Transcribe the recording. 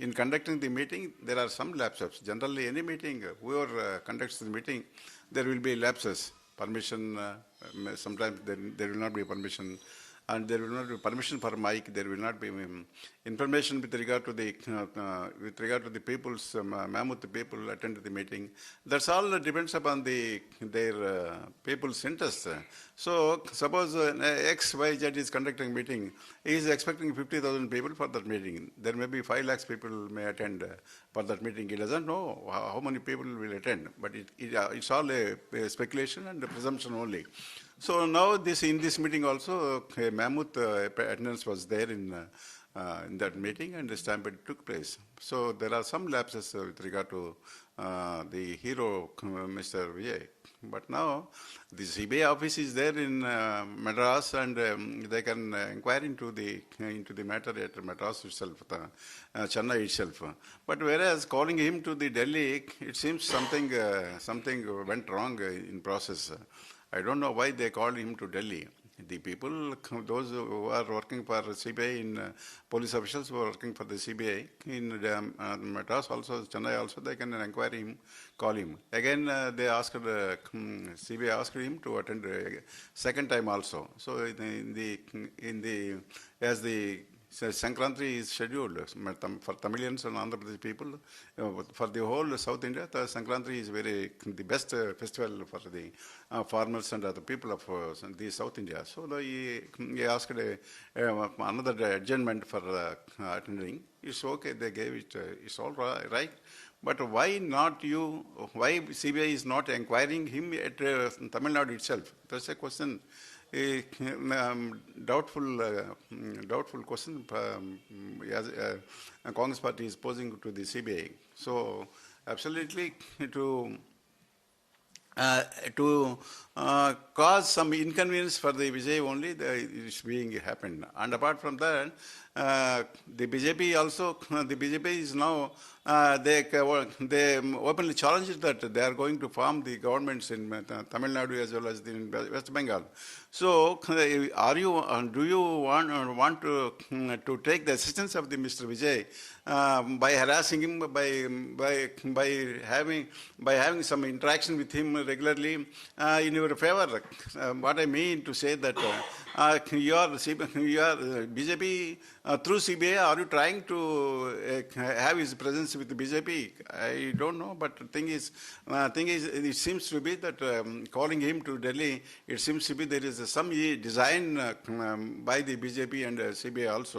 in conducting the meeting, there are some lapses. Generally, any meeting, whoever conducts the meeting, there will be lapses. Permission, sometimes there will not be permission, and there will not be permission for mic. There will not be information with regard to the people's Mammoth people attend the meeting. That's all depends upon their people's interest. So suppose X, Y, Z is conducting meeting, he is expecting 50,000 people for that meeting. There may be 5 lakhs people may attend for that meeting. He doesn't know how many people will attend, but it's all a speculation and a presumption only. So now in this meeting also, a Mammoth attendance was there in that meeting, and the stampede took place. So there are some lapses with regard to the hero, Mr. Vijay. But now the CBI office is there in Madras, and they can inquire into the matter at Madras itself, Chennai itself. But whereas calling him to the Delhi, it seems something went wrong in process. I don't know why they called him to Delhi. The people, those who are working for CBI, police officials who are working for the CBI in Madras also, Chennai also, they can inquire him, call him. Again, they asked, CBI asked him to attend second time also. So as the Sankranti is scheduled for Tamilians and Andhra Pradesh people. For the whole South India, the Sankranti is the best festival for the farmers and the people of the South India. So he asked another adjournment for attending. It's okay, they gave it, it's all right. But why CBI is not inquiring him at Tamil Nadu itself? That's a question. A doubtful question as Congress party is posing to the CBI. So absolutely to cause some inconvenience for the Vijay only is being happened. And apart from that, the BJP also, the BJP is now, they openly challenged that they are going to form the governments in Tamil Nadu as well as in West Bengal. So, do you want to take the assistance of the Mr. Vijay by harassing him, by having some interaction with him regularly in your favor? What I mean to say that you are BJP through CBI. Are you trying to have his presence with the BJP? I don't know, but the thing is, it seems to be that calling him to Delhi, it seems to be there is some design by the BJP and CBI also.